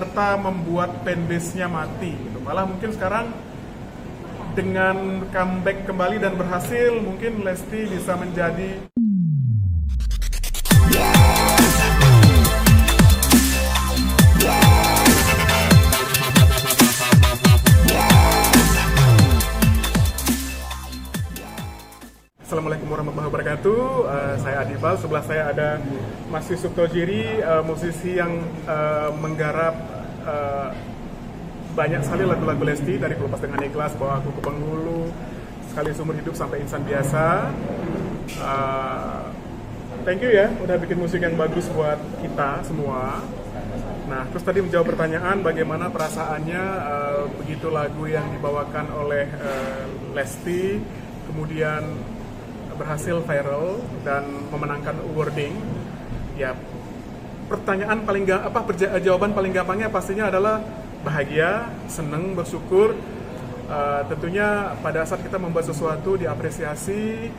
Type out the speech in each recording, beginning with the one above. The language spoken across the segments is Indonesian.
serta membuat fanbase-nya mati gitu. Malah mungkin sekarang dengan comeback kembali dan berhasil, mungkin Lesti bisa menjadi Assalamualaikum warahmatullahi wabarakatuh. Saya Adibal, sebelah saya ada Mas Yusuf Tojiri, musisi yang menggarap banyak sekali lagu-lagu Lesti, dari Kulepas Dengan Ikhlas, Bawa Aku ke Penghulu, Sekali Seumur Hidup sampai Insan Biasa. Thank you ya, udah bikin musik yang bagus buat kita semua. Nah, terus tadi menjawab pertanyaan bagaimana perasaannya begitu lagu yang dibawakan oleh Lesti kemudian berhasil viral dan memenangkan awarding. Ya, jawaban paling gampangnya pastinya adalah bahagia, seneng, bersyukur. Tentunya pada saat kita membuat sesuatu diapresiasi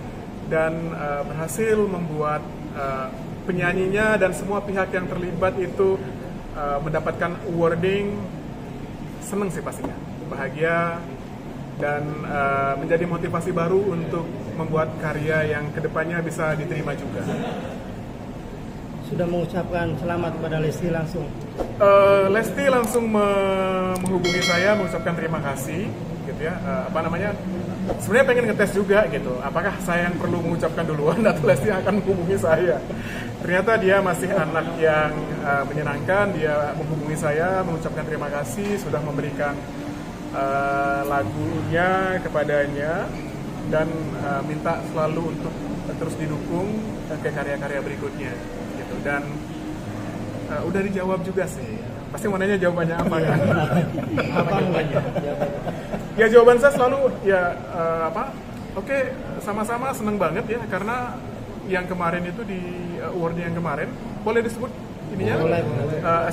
dan berhasil membuat penyanyinya dan semua pihak yang terlibat itu mendapatkan awarding, seneng sih pastinya, bahagia, dan menjadi motivasi baru untuk membuat karya yang kedepannya bisa diterima juga. Sudah mengucapkan selamat kepada Lesti langsung? Lesti langsung menghubungi saya, mengucapkan terima kasih, gitu ya. Sebenarnya pengen ngetes juga gitu, apakah saya yang perlu mengucapkan duluan atau Lesti akan menghubungi saya. Ternyata dia masih anak yang menyenangkan, dia menghubungi saya, mengucapkan terima kasih sudah memberikan lagunya kepadanya dan minta selalu untuk terus didukung ke karya-karya berikutnya gitu. Dan udah dijawab juga sih, pasti mau nanya jawabannya apa kan? Apa namanya? Ya jawaban saya selalu ya oke, sama-sama seneng banget ya, karena yang kemarin itu di award yang kemarin boleh disebut ininya,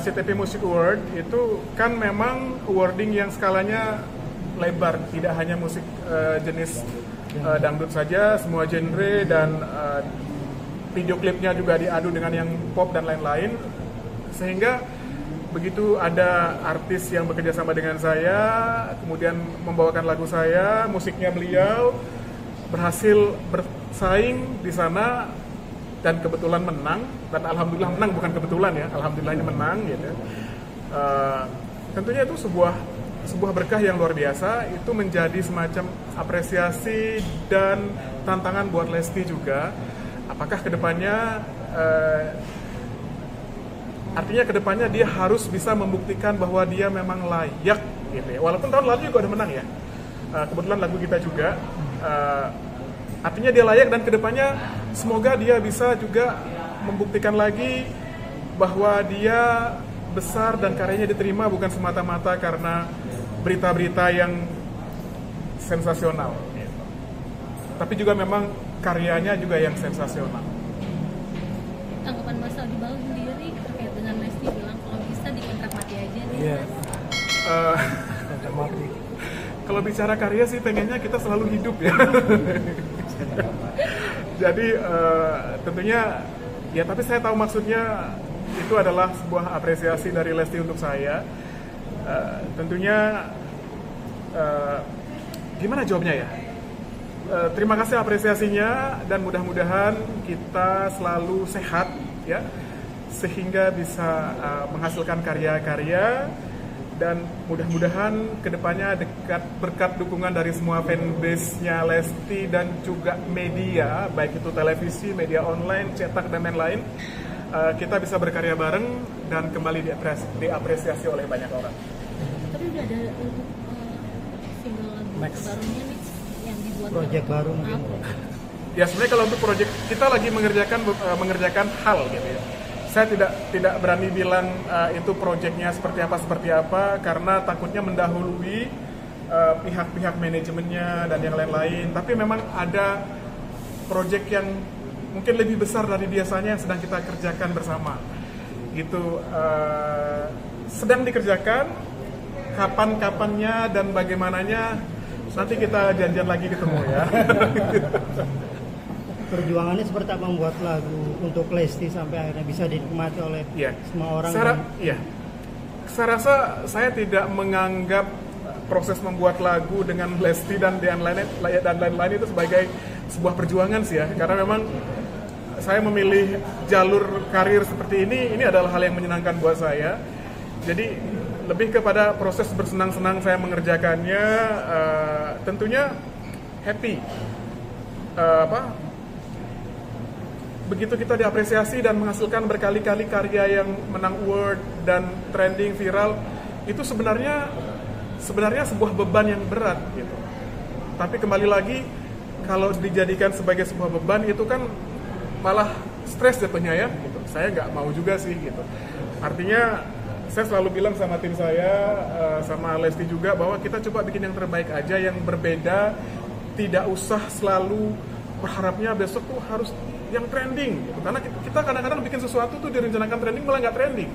SCTV Music Award itu kan memang awarding yang skalanya lebar, tidak hanya musik jenis dangdut saja, semua genre, dan video klipnya juga diadu dengan yang pop dan lain-lain, sehingga begitu ada artis yang bekerja sama dengan saya, kemudian membawakan lagu saya, musiknya beliau, berhasil bersaing di sana dan kebetulan menang, dan alhamdulillah menang, bukan kebetulan ya, alhamdulillahnya menang gitu. Tentunya itu sebuah berkah yang luar biasa, itu menjadi semacam apresiasi dan tantangan buat Lesti juga. Apakah kedepannya artinya kedepannya dia harus bisa membuktikan bahwa dia memang layak gitu ya. Walaupun tahun lalu juga udah menang ya, kebetulan lagu kita juga. Artinya dia layak, dan kedepannya semoga dia bisa juga membuktikan lagi bahwa dia besar dan karyanya diterima bukan semata-mata karena berita-berita yang sensasional, tapi juga memang karyanya juga yang sensasional. Tanggapan Mas Adibal sendiri terkait dengan Lesti bilang kalau bisa dikontrak mati aja nih. Iya. Kontrak mati. Kalau bicara karya sih pengennya kita selalu hidup ya. Jadi tentunya ya, tapi saya tahu maksudnya itu adalah sebuah apresiasi dari Lesti untuk saya. Tentunya gimana jawabnya ya? Terima kasih apresiasinya, dan mudah-mudahan kita selalu sehat ya, sehingga bisa menghasilkan karya-karya, dan mudah-mudahan kedepannya berkat dukungan dari semua fanbase-nya Lesti dan juga media, baik itu televisi, media online, cetak, dan lain-lain, kita bisa berkarya bareng dan kembali diapresiasi oleh banyak orang. Tapi udah ada untuk single lagu barunya nih yang dibuat Project baru mungkin. Ya sebenarnya kalau untuk proyek kita lagi mengerjakan hal gitu ya. Saya tidak berani bilang itu proyeknya seperti apa, karena takutnya mendahului pihak-pihak manajemennya dan yang lain-lain. Tapi memang ada proyek yang mungkin lebih besar dari biasanya yang sedang kita kerjakan bersama. Gitu, sedang dikerjakan, kapan-kapannya dan bagaimananya nanti kita janjian lagi ketemu ya. Perjuangannya seperti apa membuat lagu untuk Lesti sampai akhirnya bisa dinikmati oleh semua orang? Saya rasa saya tidak menganggap proses membuat lagu dengan Lesti dan lain-lain itu sebagai sebuah perjuangan sih ya, karena memang saya memilih jalur karir seperti ini adalah hal yang menyenangkan buat saya. Jadi lebih kepada proses bersenang-senang saya mengerjakannya, tentunya happy. Begitu kita diapresiasi dan menghasilkan berkali-kali karya yang menang award dan trending viral, itu sebenarnya sebuah beban yang berat gitu. Tapi kembali lagi, kalau dijadikan sebagai sebuah beban itu kan malah stres jatuhnya ya gitu. Saya nggak mau juga sih gitu. Artinya saya selalu bilang sama tim saya, sama Lesti juga, bahwa kita coba bikin yang terbaik aja, yang berbeda. Tidak usah selalu berharapnya besok tuh harus yang trending gitu. Karena kita kadang-kadang bikin sesuatu tuh direncanakan trending malah nggak trending.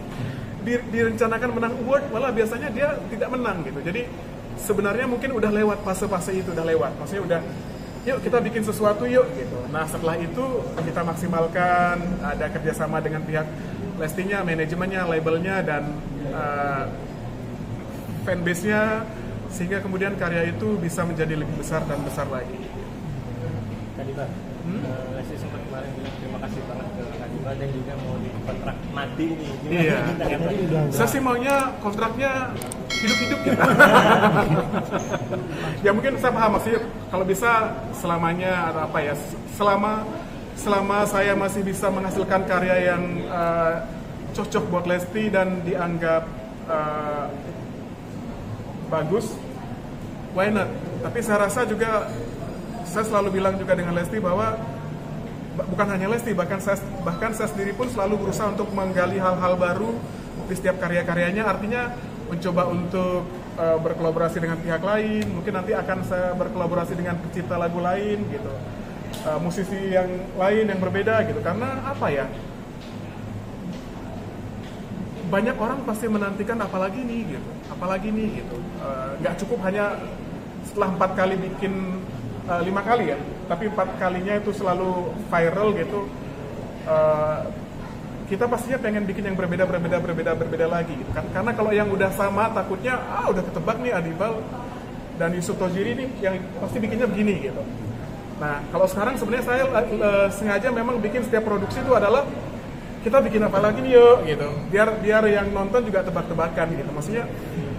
Direncanakan menang award malah biasanya dia tidak menang gitu. Jadi sebenarnya mungkin udah lewat fase-fase itu, udah lewat. Maksudnya udah, yuk kita bikin sesuatu yuk gitu. Nah setelah itu kita maksimalkan, ada kerjasama dengan pihak Lestinya, manajemennya, labelnya, dan fanbase-nya, sehingga kemudian karya itu bisa menjadi lebih besar dan besar lagi. Tadi Pak, Lesti sempat kemarin bilang terima kasih banget ke Kak Diba dan juga mau di kontrak mati nih. Iya. Saya sih maunya kontraknya hidup-hidup gitu. Ya mungkin saya paham maksudnya, kalau bisa selamanya atau apa ya, selama saya masih bisa menghasilkan karya yang cocok buat Lesti dan dianggap bagus, why not? Tapi saya rasa juga, saya selalu bilang juga dengan Lesti bahwa bukan hanya Lesti, bahkan saya sendiri pun selalu berusaha untuk menggali hal-hal baru di setiap karya-karyanya. Artinya mencoba untuk berkolaborasi dengan pihak lain, mungkin nanti akan saya berkolaborasi dengan pencipta lagu lain gitu, musisi yang lain yang berbeda gitu. Karena apa ya, banyak orang pasti menantikan apalagi nih gitu. Nggak cukup hanya setelah 4 kali bikin 5 kali ya, tapi 4 kalinya itu selalu viral gitu. Kita pastinya pengen bikin yang berbeda lagi gitu. Karena kalau yang udah sama takutnya udah ketebak nih Adibal dan Yusuf Toziri nih yang pasti bikinnya begini gitu. Nah kalau sekarang sebenarnya saya sengaja memang bikin setiap produksi itu adalah kita bikin apa lagi nih yuk gitu, biar yang nonton juga tebak-tebakan gitu. Maksudnya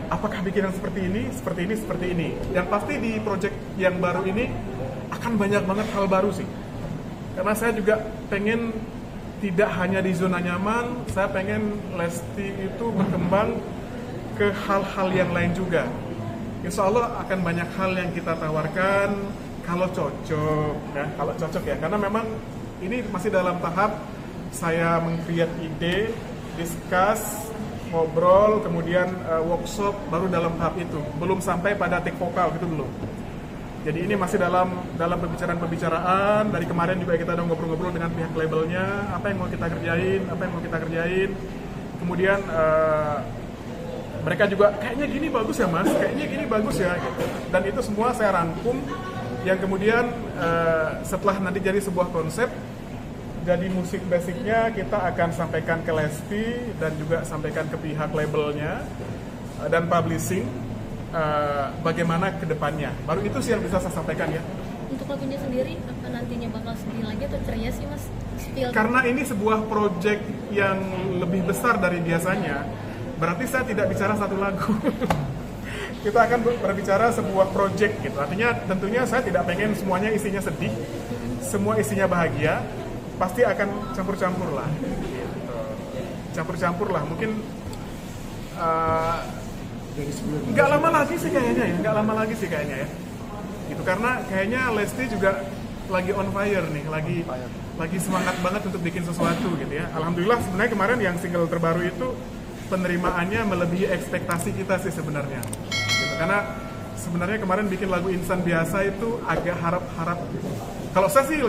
apakah bikin yang seperti ini. Yang pasti di project yang baru ini akan banyak banget hal baru sih, karena saya juga pengen tidak hanya di zona nyaman, saya pengen Lesti itu berkembang ke hal-hal yang lain juga. Insya Allah akan banyak hal yang kita tawarkan kalau cocok ya, karena memang ini masih dalam tahap saya meng-create ide, discuss, ngobrol, kemudian workshop, baru dalam tahap itu. Belum sampai pada take vokal gitu, belum. Jadi ini masih dalam pembicaraan. Dari kemarin juga kita udah ngobrol-ngobrol dengan pihak labelnya, apa yang mau kita kerjain. Kemudian mereka juga kayaknya gini bagus ya mas, gitu. Dan itu semua saya rangkum, yang kemudian setelah nanti jadi sebuah konsep, jadi musik basicnya kita akan sampaikan ke Lesti dan juga sampaikan ke pihak labelnya dan publishing, bagaimana ke depannya. Baru itu sih yang bisa saya sampaikan ya. Untuk lagunya sendiri, apa nantinya bakal sedih lagi atau ceria sih mas? Karena ini sebuah project yang lebih besar dari biasanya, berarti saya tidak bicara satu lagu. Kita akan berbicara sebuah project gitu. Artinya tentunya saya tidak pengen semuanya isinya sedih, semua isinya bahagia. Pasti akan campur-campur lah gitu. Mungkin nggak lama lagi sih kayaknya ya gitu, karena kayaknya Lesti juga lagi on fire nih, lagi semangat banget untuk bikin sesuatu gitu ya. Alhamdulillah sebenarnya kemarin yang single terbaru itu penerimaannya melebihi ekspektasi kita sih sebenarnya gitu. Karena sebenarnya kemarin bikin lagu Insan Biasa itu agak harap-harap. Kalau saya sih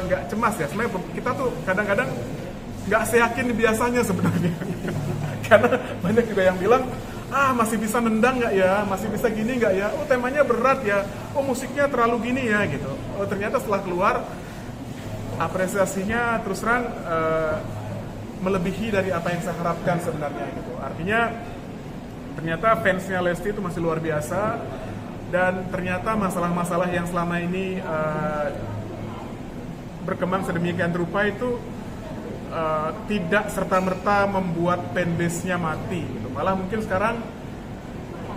nggak cemas ya, sebenarnya kita tuh kadang-kadang nggak seyakin biasanya sebenarnya. Karena banyak juga yang bilang, masih bisa nendang nggak ya, masih bisa gini nggak ya, temanya berat ya, musiknya terlalu gini ya gitu. Ternyata setelah keluar, apresiasinya terus terang melebihi dari apa yang saya harapkan sebenarnya gitu. Artinya Ternyata fansnya Lesti itu masih luar biasa, dan ternyata masalah-masalah yang selama ini berkembang sedemikian rupa itu tidak serta-merta membuat fanbase-nya mati gitu. Malah mungkin sekarang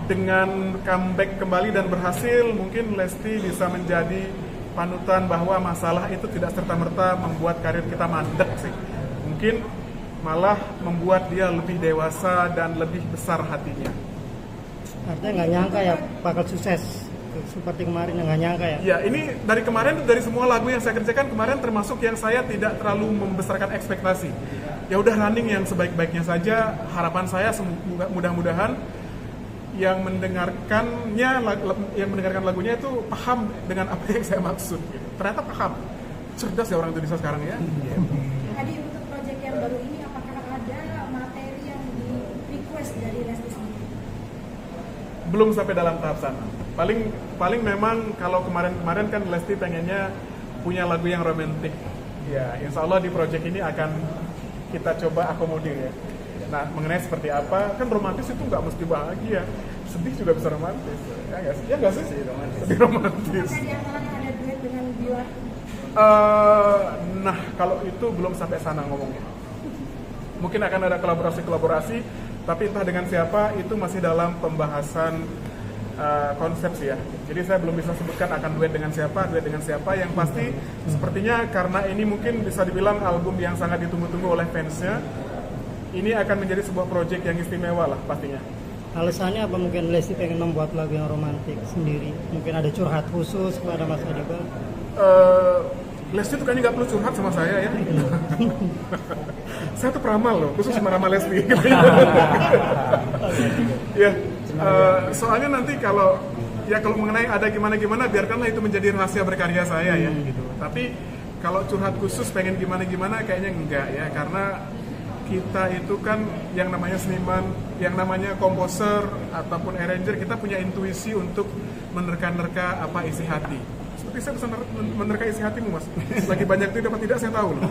dengan comeback kembali dan berhasil, mungkin Lesti bisa menjadi panutan bahwa masalah itu tidak serta-merta membuat karir kita mandek sih. Mungkin malah membuat dia lebih dewasa dan lebih besar hatinya. Artinya nggak nyangka ya bakal sukses seperti kemarin, nggak nyangka ya. Ya, ini dari kemarin, dari semua lagu yang saya kerjakan kemarin termasuk yang saya tidak terlalu membesarkan ekspektasi. Ya udah running yang sebaik-baiknya saja. Harapan saya mudah-mudahan yang mendengarkan lagunya itu paham dengan apa yang saya maksud. Gitu. Ternyata paham. Cerdas ya orang Indonesia sekarang ya. Tadi untuk proyek yang baru ini apakah ada materi yang di request dari Lesti sendiri? Belum sampai dalam tahap sana. Paling memang kalau kemarin kan Lesti pengennya punya lagu yang romantis. Ya, insya Allah di proyek ini akan kita coba akomodir ya. Nah, mengenai seperti apa, kan romantis itu nggak mesti bahagia, sedih juga bisa romantis. Ya nggak sih? Ya nggak sih? Sedih romantis. Apakah di antaranya ada duet dengan Bilar? Nah, kalau itu belum sampai sana ngomongnya. Mungkin akan ada kolaborasi, tapi entah dengan siapa itu masih dalam pembahasan konsep sih ya. Jadi saya belum bisa sebutkan akan duet dengan siapa. Yang pasti sepertinya karena ini mungkin bisa dibilang album yang sangat ditunggu-tunggu oleh fansnya. Ini akan menjadi sebuah proyek yang istimewa lah pastinya. Alasannya apa? Mungkin Lesti pengen membuat lagu yang romantis sendiri. Mungkin ada curhat khusus kepada Mas Adiba. Lesti tuh kayaknya nggak perlu curhat sama saya ya. Saya tuh peramal loh, khusus sama Lesti. Ya, soalnya nanti kalau mengenai ada gimana biarkanlah itu menjadi rahasia berkarya saya ya. Gitu. Tapi kalau curhat khusus pengen gimana kayaknya enggak ya, karena kita itu kan yang namanya seniman, yang namanya komposer ataupun arranger, kita punya intuisi untuk menerka-nerka apa isi hati. Seperti saya bisa menerka isi hatimu, Mas. Lagi banyak itu dapat tidak saya tahu loh.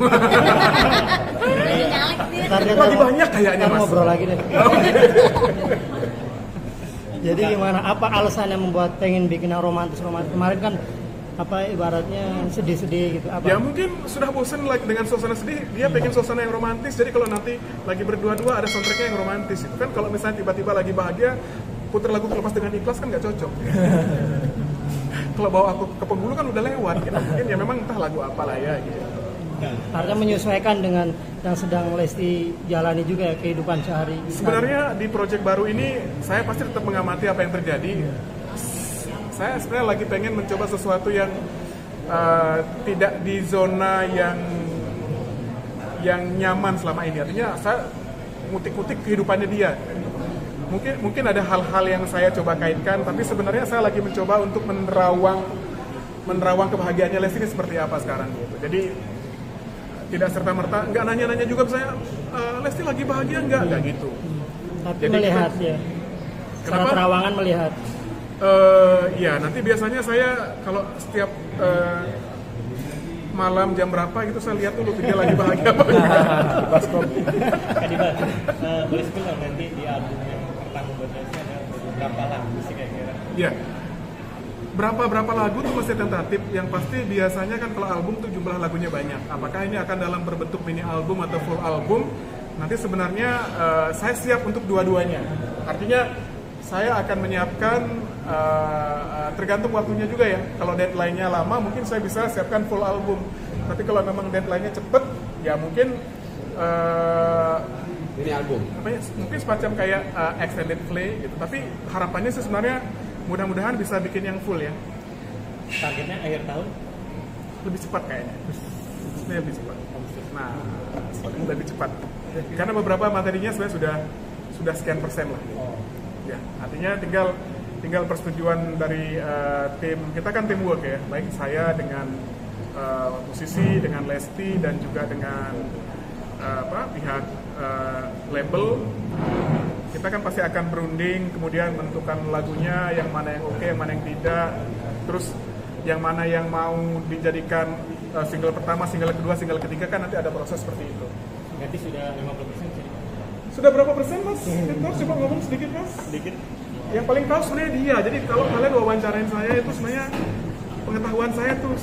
Lagi banyak kayaknya, Mas. Ngobrol lagi deh. Jadi gimana? Apa alasannya membuat pengen bikin yang romantis? Kemarin kan apa ibaratnya sedih-sedih gitu apa? Ya mungkin sudah bosan dengan suasana sedih, dia pengen suasana yang romantis. Jadi kalau nanti lagi berdua-dua ada soundtracknya yang romantis. Itu kan kalau misalnya tiba-tiba lagi bahagia putar lagu Lepas Dengan Ikhlas kan nggak cocok. Kalau bawa aku ke penghulu kan udah lewat gitu. Mungkin ya memang entah lagu apa lah ya gitu. Artinya menyesuaikan dengan yang sedang Lesti jalani juga ya, kehidupan sehari. Sebenarnya di proyek baru ini saya pasti tetap mengamati apa yang terjadi. Saya sebenarnya lagi pengen mencoba sesuatu yang tidak di zona yang nyaman selama ini. Artinya saya ngutik-ngutik kehidupannya dia. Mungkin ada hal-hal yang saya coba kaitkan, tapi sebenarnya saya lagi mencoba untuk menerawang kebahagiaannya Lesti ini seperti apa sekarang gitu. Jadi tidak serta-merta, nggak nanya-nanya juga misalnya Lesti lagi bahagia nggak gitu. Tapi jadi melihat kita, ya, secara terawangan melihat. Ya nanti biasanya saya kalau setiap malam jam berapa gitu saya lihat dulu dia lagi bahagia apa enggak. Kadiba, boleh sebut nggak nanti di album yang pertama buat Lesti ada berapa lagu sih kira-kira? Iya. Berapa lagu tuh masih tentatif. Yang pasti biasanya kan kalau album tuh jumlah lagunya banyak. Apakah ini akan dalam berbentuk mini album atau full album? Nanti sebenarnya saya siap untuk dua-duanya. Artinya saya akan menyiapkan tergantung waktunya juga ya. Kalau deadline-nya lama mungkin saya bisa siapkan full album. Tapi kalau memang deadline-nya cepet ya mungkin ini album. Mungkin semacam kayak extended play gitu. Tapi harapannya sih sebenarnya mudah-mudahan bisa bikin yang full ya. Targetnya akhir tahun? Lebih cepat kayaknya. Sebenarnya lebih cepat. Nah, lebih cepat. Karena beberapa materinya sebenarnya sudah sekian persen lah. Ya, artinya tinggal persetujuan dari tim, kita kan teamwork ya, baik saya dengan musisi, dengan Lesti dan juga dengan pihak label. Kita kan pasti akan berunding, kemudian menentukan lagunya, yang mana yang oke, yang mana yang tidak, terus yang mana yang mau dijadikan single pertama, single kedua, single ketiga, kan nanti ada proses seperti itu. Berarti sudah 50% sih? Sudah berapa persen Mas? Victor, coba ngomong sedikit Mas. Sedikit. Yang paling tahu sebenarnya dia. Jadi kalau kalian wawancarain saya itu sebenarnya pengetahuan saya tuh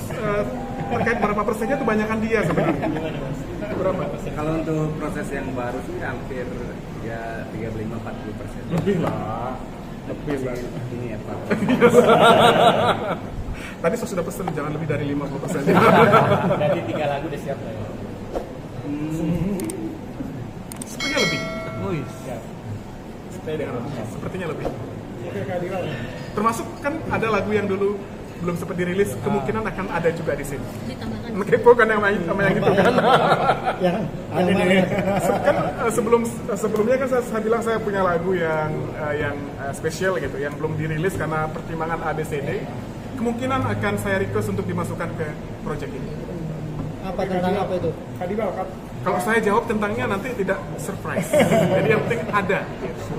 terkait berapa persennya tuh banyakan dia sebenarnya. Gimana Mas? Berapa? Kalau untuk proses yang baru sih hampir ya 35-40%. Lebih lah. Lebih lah. Ini ya Pak. Tadi saya sudah pesen jangan lebih dari 50%. Berarti 3 lagu udah siap lah ya. Sepertinya lebih. Siap. Sepertinya lebih. Termasuk kan ada lagu yang dulu belum sempat dirilis, kemungkinan akan ada juga di sini. Ditambahkan. Kepo kan yang main sama yang itu kan. yang mana? Kan sebelumnya kan saya bilang saya punya lagu yang spesial gitu, yang belum dirilis karena pertimbangan ABCD. Kemungkinan akan saya request untuk dimasukkan ke project ini. Apa tentang apa itu? Kalau saya jawab tentangnya nanti tidak surprise. Jadi yang penting ada. Gitu.